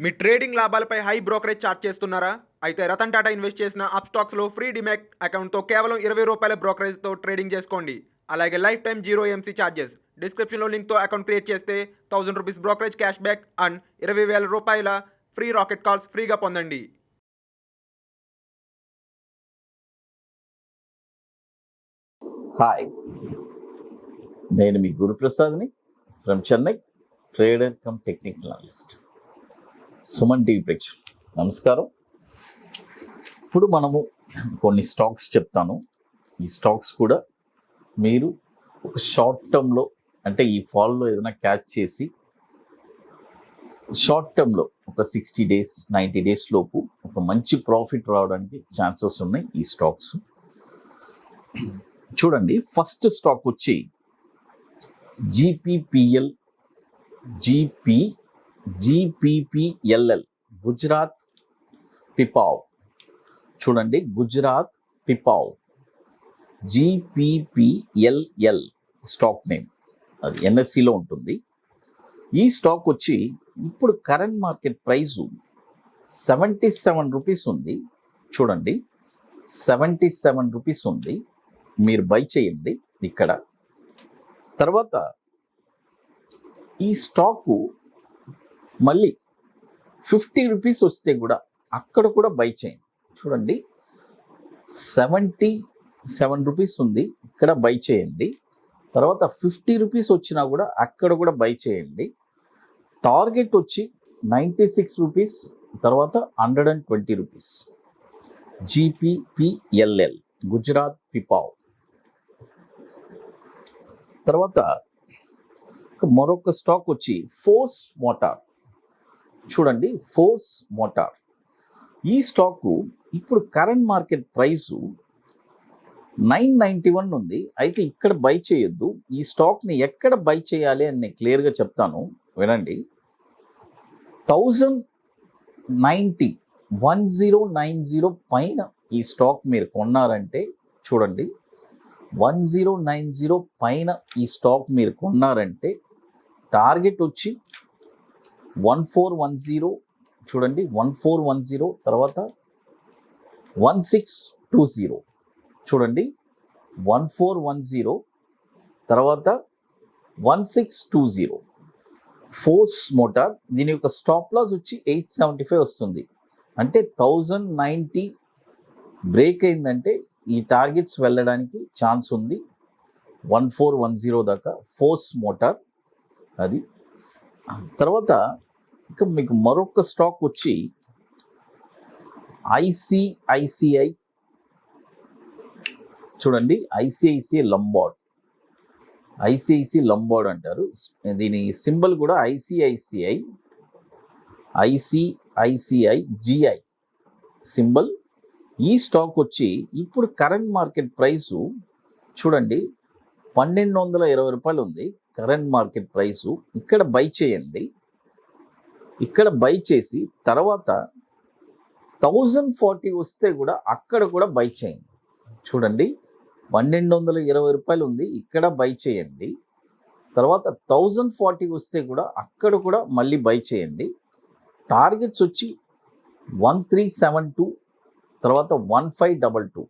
మీ trading లాభాలపై high brokerage charge చేస్తున్నారా? అయితే రతన్ టాటా ఇన్వెస్ట్ చేసిన అప్స్టాక్స్లో ఫ్రీ డిమాట్ అకౌంట్తో కేవలం ₹20 బ్రోకరేజ్తో ట్రేడింగ్ చేసుకోండి. అలాగే lifetime zero MC charges. డిస్క్రిప్షన్లో లింక్తో అకౌంట్ క్రియేట్ చేస్తే ₹1000 brokerage cash back and ₹20,000 free rocket calls ఫ్రీగా పొందండి. హాయ్, నేను మీ గురుప్రసాద్ని from Chennai, trader cum technical analyst. Suman TV ప్రేక్షకులు నమస్కారం. ఇప్పుడు మనము కొన్ని స్టాక్స్ చెప్తాను. ఈ స్టాక్స్ కూడా మీరు ఒక షార్ట్ టర్మ్లో, అంటే ఈ ఫాల్లో ఏదైనా క్యాచ్ చేసి షార్ట్ టర్మ్లో ఒక 60 days 90 days లోపు ఒక మంచి ప్రాఫిట్ రావడానికి ఛాన్సెస్ ఉన్నాయి ఈ స్టాక్స్. చూడండి, ఫస్ట్ స్టాక్ వచ్చి జీపీపీఎల్ఎల్ గుజరాత్ పిపావ్. చూడండి, గుజరాత్ పిపావ్ జీపీపీఎల్ఎల్ స్టాక్ నేమ్, అది ఎన్ఎస్సిలో ఉంటుంది. ఈ స్టాక్ వచ్చి ఇప్పుడు కరెంట్ మార్కెట్ ప్రైజు ₹77 ఉంది. చూడండి, ₹77 ఉంది. మీరు బై చేయండి ఇక్కడ. తర్వాత ఈ స్టాకు మళ్ళీ ₹50 వస్తే కూడా అక్కడ కూడా బై చేయండి. చూడండి, ₹77 ఉంది, ఇక్కడ బై చేయండి. తర్వాత ₹50 వచ్చినా కూడా అక్కడ కూడా బై చేయండి. టార్గెట్ వచ్చి ₹96, తర్వాత ₹120. జీపీపీఎల్ఎల్ గుజరాత్ పిపావ్. తర్వాత మరొక స్టాక్ వచ్చి ఫోర్స్ మోటార్. చూడండి, ఫోర్స్ మోటార్. ఈ స్టాకు ఇప్పుడు కరెంట్ మార్కెట్ ప్రైసు $991 ఉంది. అయితే ఇక్కడ బై చేయొద్దు. ఈ స్టాక్ని ఎక్కడ బై చేయాలి అని నేను క్లియర్గా చెప్తాను, వినండి. 1090 పైన ఈ స్టాక్ మీరు కొన్నారంటే, చూడండి, 1090 పైన ఈ స్టాక్ మీరు కొన్నారంటే టార్గెట్ వచ్చి 1410. చూడండి, 1410, తర్వాత 1620. చూడండి, 1410 తర్వాత 1620. Force motor. దీని యొక్క స్టాప్ లాస్ వచ్చి 875 వస్తుంది. అంటే 1090 బ్రేక్ అయిందంటే ఈ టార్గెట్స్ వెళ్ళడానికి ఛాన్స్ ఉంది 1410 దాకా. ఫోర్స్ మోటార్ అది. తర్వాత ఇక మీకు మరొక స్టాక్ వచ్చి ఐసిఐసిఐ. చూడండి, ఐసిఐసిఐ లంబార్డ్. ఐసిఐసిఐ లంబార్డ్ అంటారు. దీని సింబల్ కూడా ఐసిఐసిఐ జిఐ సింబల్. ఈ స్టాక్ వచ్చి ఇప్పుడు కరెంట్ మార్కెట్ ప్రైసు చూడండి ₹1,220 ఉంది కరెంట్ మార్కెట్ ప్రైసు. ఇక్కడ బై చేయండి. ఇక్కడ బై చేసి తర్వాత 1040 వస్తే కూడా అక్కడ కూడా బై చేయండి. చూడండి, ₹1,220 ఉంది, ఇక్కడ బై చేయండి. తర్వాత 1040 వస్తే కూడా అక్కడ కూడా మళ్ళీ బై చేయండి. టార్గెట్స్ వచ్చి 1372, తర్వాత 1522.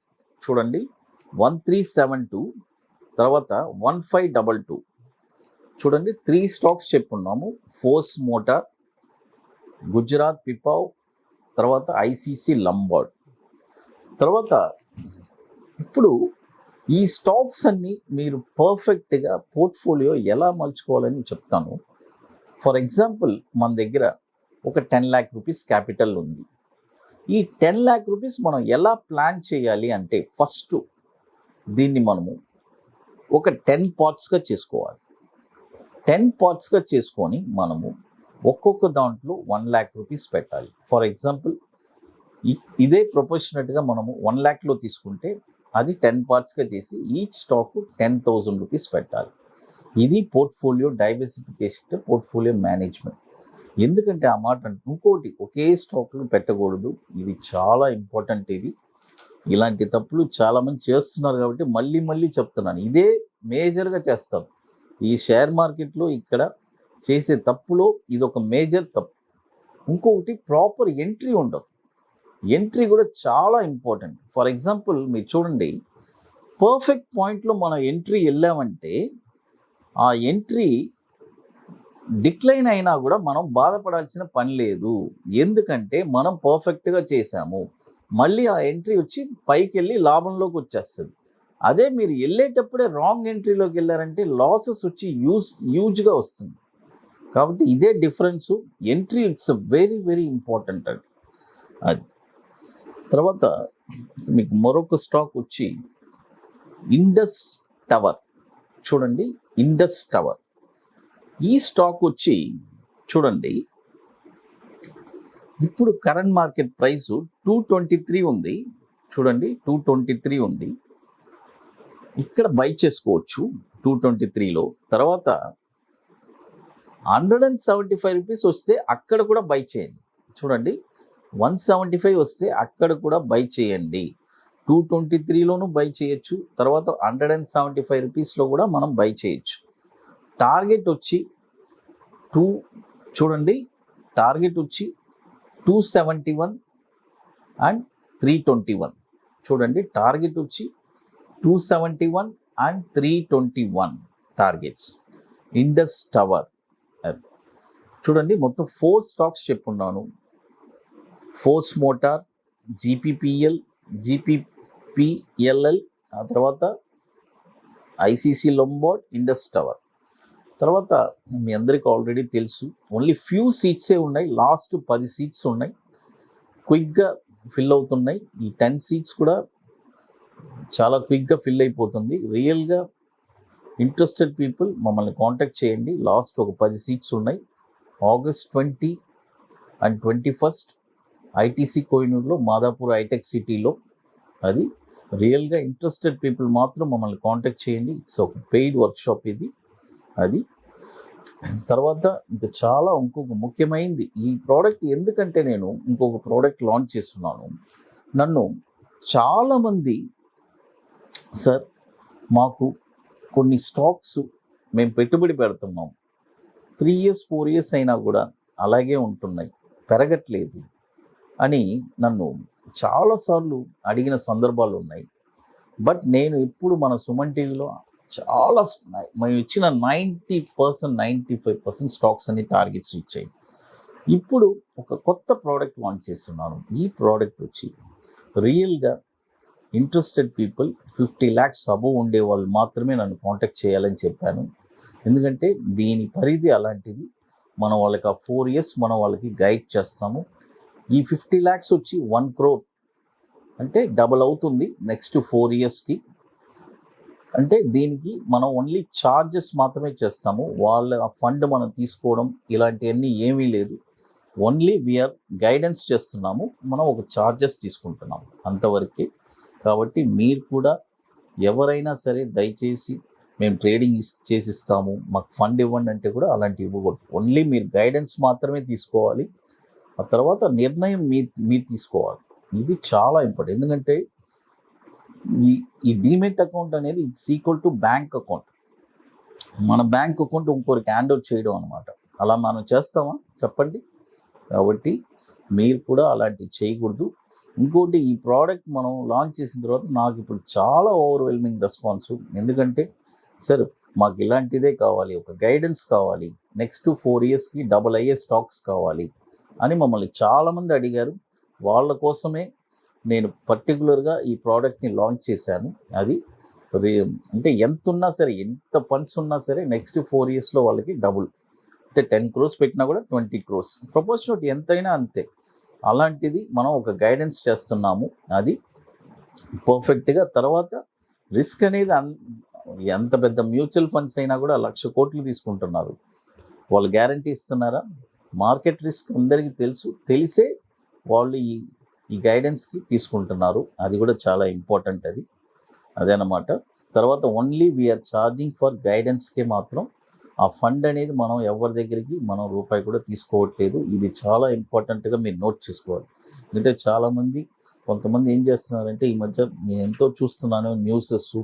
చూడండి, 1372 తర్వాత 1522. చూడండి, 3 స్టాక్స్ చెప్పున్నాము. ఫోర్స్ మోటార్, గుజరాత్ పిపావ్, తర్వాత ఐసిసి లంబార్డ్. తర్వాత ఇప్పుడు ఈ స్టాక్స్ అన్నీ మీరు పర్ఫెక్ట్గా పోర్ట్ఫోలియో ఎలా మలుచుకోవాలని చెప్తాను. ఫర్ ఎగ్జాంపుల్, మన దగ్గర ఒక ₹10 lakh క్యాపిటల్ ఉంది. ఈ ₹10 lakh మనం ఎలా ప్లాన్ చేయాలి అంటే, ఫస్ట్ దీన్ని మనము ఒక 10 పార్ట్స్గా చేసుకోవాలి. 10 పార్ట్స్గా చేసుకొని మనము ఒక్కొక్క దాంట్లో ₹1 lakh పెట్టాలి. ఫర్ ఎగ్జాంపుల్, ఇదే ప్రొపోర్షనట్గా మనము 1 lakhలో తీసుకుంటే అది 10 పార్ట్స్గా చేసి ఈచ్ స్టాక్ ₹10,000 పెట్టాలి. ఇది పోర్ట్ఫోలియో డైవర్సిఫికేషన్, పోర్ట్ఫోలియో మేనేజ్మెంట్. ఎందుకంటే ఆ మాట అంటే, ఇంకోటి ఒకే స్టాక్లు పెట్టకూడదు. ఇది చాలా ఇంపార్టెంట్. ఇలాంటి తప్పులు చాలామంది చేస్తున్నారు కాబట్టి మళ్ళీ చెప్తున్నాను. ఇదే మేజర్గా చేస్తారు ఈ షేర్ మార్కెట్లో. ఇక్కడ చేసే తప్పులో ఇది ఒక మేజర్ తప్పు. ఇంకొకటి ప్రాపర్ ఎంట్రీ ఉండదు. ఎంట్రీ కూడా చాలా ఇంపార్టెంట్. ఫర్ ఎగ్జాంపుల్ మీరు చూడండి, పర్ఫెక్ట్ పాయింట్లో మనం ఎంట్రీ వెళ్ళామంటే ఆ ఎంట్రీ డిక్లైన్ అయినా కూడా మనం బాధపడాల్సిన పని లేదు. ఎందుకంటే మనం పర్ఫెక్ట్గా చేసాము. మళ్ళీ ఆ ఎంట్రీ వచ్చి పైకి వెళ్ళి లాభంలోకి వచ్చేస్తుంది. అదే మీరు వెళ్ళేటప్పుడే రాంగ్ ఎంట్రీలోకి వెళ్ళారంటే లాసెస్ వచ్చి హ్యూజ్గా వస్తుంది. కాబట్టి ఇదే difference. Entry it's very very important అండి. అది తర్వాత మీకు మరొక స్టాక్ వచ్చి ఇండస్ టవర్. చూడండి, ఇండస్ టవర్ ఈ స్టాక్ వచ్చి చూడండి, ఇప్పుడు కరెంట్ మార్కెట్ ప్రైస్ 223 ఉంది. చూడండి 223 ఉంది. ఇక్కడ బై చేసుకోవచ్చు 223లో. తర్వాత 175 రూపీస్ వస్తే అక్కడ కూడా బై చేయండి. చూడండి 175 వస్తే అక్కడ కూడా బై చేయండి. 223లోనూ బై చేయొచ్చు. తర్వాత 175 రూపీస్లో కూడా మనం బై చేయొచ్చు. టార్గెట్ వచ్చి చూడండి, టార్గెట్ వచ్చి 271 అండ్ 321. చూడండి టార్గెట్ వచ్చి 271 అండ్ 321 టార్గెట్స్. Indus tower. అది చూడండి, మొత్తం 4 స్టాక్స్ చెప్పున్నాను. ఫోర్స్ మోటార్, జీపీపీఎల్, జీపీపీఎల్ఎల్, ఆ తర్వాత ఐసీసీ లొంబార్డ్, ఇండస్ టవర్. తర్వాత మీ అందరికీ ఆల్రెడీ తెలుసు, ఓన్లీ ఫ్యూ సీట్సే ఉన్నాయి. లాస్ట్ 10 సీట్స్ ఉన్నాయి, క్విక్గా ఫిల్ అవుతున్నాయి. ఈ 10 సీట్స్ కూడా చాలా క్విక్గా ఫిల్ అయిపోతుంది. రియల్గా ఇంట్రెస్టెడ్ పీపుల్ మమ్మల్ని కాంటాక్ట్ చేయండి. లాస్ట్ ఒక 10 సీట్స్ ఉన్నాయి. August 20 and 21 ఐటీసీ కోహినూర్లో, మాదాపూర్ హైటెక్ సిటీలో. అది రియల్గా ఇంట్రెస్టెడ్ పీపుల్ మాత్రం మమ్మల్ని కాంటాక్ట్ చేయండి. ఇట్స్ ఒక పెయిడ్ వర్క్షాప్ ఇది. అది తర్వాత ఇంకా చాలా ఇంకొక ముఖ్యమైనది ఈ ప్రోడక్ట్. ఎందుకంటే నేను ఇంకొక ప్రోడక్ట్ లాంచ్ చేస్తున్నాను. నన్ను చాలామంది, సార్ మాకు కొన్ని స్టాక్స్ మేము పెట్టుబడి పెడుతున్నాం, 3 years 4 years అయినా కూడా అలాగే ఉంటున్నాయి, పెరగట్లేదు అని నన్ను చాలాసార్లు అడిగిన సందర్భాలు ఉన్నాయి. బట్ నేను ఇప్పుడు మన సుమన్ టీవీలో చాలా మేము ఇచ్చిన 90% 95% స్టాక్స్ అన్ని టార్గెట్స్ ఇచ్చాయి. ఇప్పుడు ఒక కొత్త ప్రోడక్ట్ లాంచ్ చేస్తున్నాను. ఈ ప్రోడక్ట్ వచ్చి రియల్గా ఇంట్రెస్టెడ్ పీపుల్ 50 lakhs అబోవ్ ఉండే వాళ్ళు మాత్రమే నన్ను కాంటాక్ట్ చేయాలని చెప్పాను. ఎందుకంటే దీని పరిధి అలాంటిది. మనం వాళ్ళకి ఆ 4 years మనం వాళ్ళకి గైడ్ చేస్తాము. ఈ 50 lakhs వచ్చి 1 crore అంటే డబుల్ అవుతుంది నెక్స్ట్ 4 yearsకి. అంటే దీనికి మనం ఓన్లీ ఛార్జెస్ మాత్రమే చేస్తాము. వాళ్ళ ఫండ్ మనం తీసుకోవడం ఇలాంటివన్నీ ఏమీ లేదు. ఓన్లీ వీఆర్ గైడెన్స్ చేస్తున్నాము, మనం ఒక ఛార్జెస్ తీసుకుంటున్నాము అంతవరకే. కాబట్టి మీరు కూడా ఎవరైనా సరే దయచేసి మేము ట్రేడింగ్ చేసిస్తాము, మాకు ఫండ్ ఇవ్వండి అంటే కూడా అలాంటివి ఇవ్వకూడదు. ఓన్లీ మీరు గైడెన్స్ మాత్రమే తీసుకోవాలి. ఆ తర్వాత నిర్ణయం మీరు తీసుకోవాలి. ఇది చాలా ఇంపార్టెంట్. ఎందుకంటే ఈ డీమెట్ అకౌంట్ అనేది it's equal to bank account. మన బ్యాంక్ అకౌంట్ ఇంకొకరికి హ్యాండ్ ఓవర్ చేయడం అనమాట. అలా మనం చేస్తామా చెప్పండి? కాబట్టి మీరు కూడా అలాంటివి చేయకూడదు. ఇంకోటి, ఈ ప్రోడక్ట్ మనం లాంచ్ చేసిన తర్వాత నాకు ఇప్పుడు చాలా ఓవర్వెల్మింగ్ రెస్పాన్స్. ఎందుకంటే సార్ మాకు ఇలాంటిదే కావాలి, ఒక గైడెన్స్ కావాలి, నెక్స్ట్ 4 yearsకి డబుల్ అయ్యే స్టాక్స్ కావాలి అని మమ్మల్ని చాలామంది అడిగారు. వాళ్ళ కోసమే నేను పర్టికులర్గా ఈ ప్రోడక్ట్ని లాంచ్ చేశాను. అది అంటే ఎంత ఉన్నా సరే, ఎంత ఫండ్స్ ఉన్నా సరే నెక్స్ట్ 4 yearsలో వాళ్ళకి డబుల్. అంటే 10 crores పెట్టినా కూడా 20 crores, ప్రపోర్షనట్ ఎంతైనా అంతే. అలాంటిది మనం ఒక గైడెన్స్ చేస్తున్నాము. అది పర్ఫెక్ట్గా. తర్వాత రిస్క్ అనేది ఎంత పెద్ద మ్యూచువల్ ఫండ్స్ అయినా కూడా 1,00,000 కోట్లు తీసుకుంటున్నారు. వాళ్ళు గ్యారంటీ ఇస్తున్నారా? మార్కెట్ రిస్క్ అందరికీ తెలుసు, తెలిసే వాళ్ళు ఈ గైడెన్స్కి తీసుకుంటున్నారు. అది కూడా చాలా ఇంపార్టెంట్. అదనమాట. తర్వాత ఓన్లీ వీఆర్ ఛార్జింగ్ ఫర్ గైడెన్స్కే మాత్రం. ఆ ఫండ్ అనేది మనం ఎవరి దగ్గరికి మనం రూపాయి కూడా తీసుకోవట్లేదు. ఇది చాలా ఇంపార్టెంట్గా మీరు నోట్ చేసుకోవాలి. ఎందుకంటే చాలామంది, కొంతమంది ఏం చేస్తున్నారంటే, ఈ మధ్య నేను ఎంతో చూస్తున్నాను న్యూసెస్,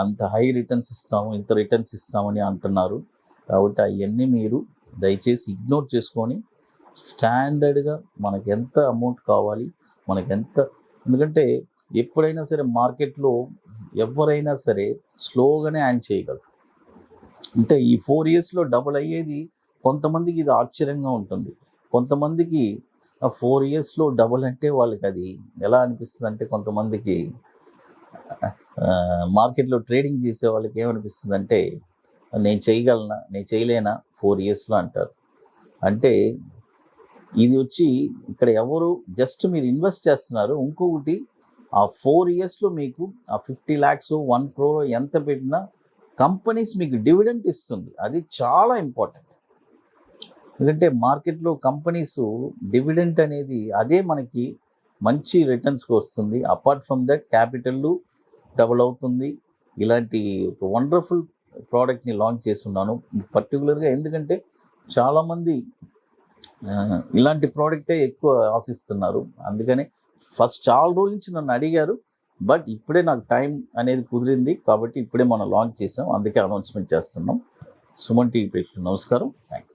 అంత హై రిటర్న్స్ ఇస్తాము, ఇంత రిటర్న్స్ ఇస్తామని అంటున్నారు. కాబట్టి అవన్నీ మీరు దయచేసి ఇగ్నోర్ చేసుకొని స్టాండర్డ్గా మనకు ఎంత అమౌంట్ కావాలి, ఎందుకంటే ఎప్పుడైనా సరే మార్కెట్లో ఎవరైనా సరే స్లోగానే యాన్ చేయగలరు. అంటే ఈ 4 ఇయర్స్లో డబుల్ అయ్యేది కొంతమందికి ఇది ఆశ్చర్యంగా ఉంటుంది. కొంతమందికి ఆ 4 ఇయర్స్లో డబుల్ అంటే వాళ్ళకి అది ఎలా అనిపిస్తుంది అంటే, కొంతమందికి మార్కెట్లో ట్రేడింగ్ చేసే వాళ్ళకి ఏమనిపిస్తుంది అంటే, నేను చేయలేనా 4 ఇయర్స్లో అంటారు. అంటే ఇది వచ్చి ఇక్కడ ఎవరు జస్ట్ మీరు ఇన్వెస్ట్ చేస్తున్నారు. ఇంకొకటి ఆ 4 ఇయర్స్లో మీకు ఆ 50 lakhs 1 crore ఎంత పెట్టినా కంపెనీస్ మీకు డివిడెంట్ ఇస్తుంది. అది చాలా ఇంపార్టెంట్. ఎందుకంటే మార్కెట్లో కంపెనీస్ డివిడెంట్ అనేది అదే మనకి మంచి రిటర్న్స్కి వస్తుంది. Apart from that capital double అవుతుంది. ఇలాంటి ఒక వండర్ఫుల్ ప్రోడక్ట్ని లాంచ్ చేస్తున్నాను పర్టికులర్గా. ఎందుకంటే చాలామంది ఇలాంటి ప్రోడక్టే ఎక్కువ ఆశిస్తున్నారు. అందుకని ఫస్ట్ చాలా రోజుల నుంచి నన్ను అడిగారు, బట్ ఇప్పుడే నాకు టైం అనేది కుదిరింది కాబట్టి ఇప్పుడే మనం లాంచ్ చేసాం. అందుకే అనౌన్స్మెంట్ చేస్తున్నాం. సుమన్ టీవీ ప్రేక్షకులకు నమస్కారం. Thank you.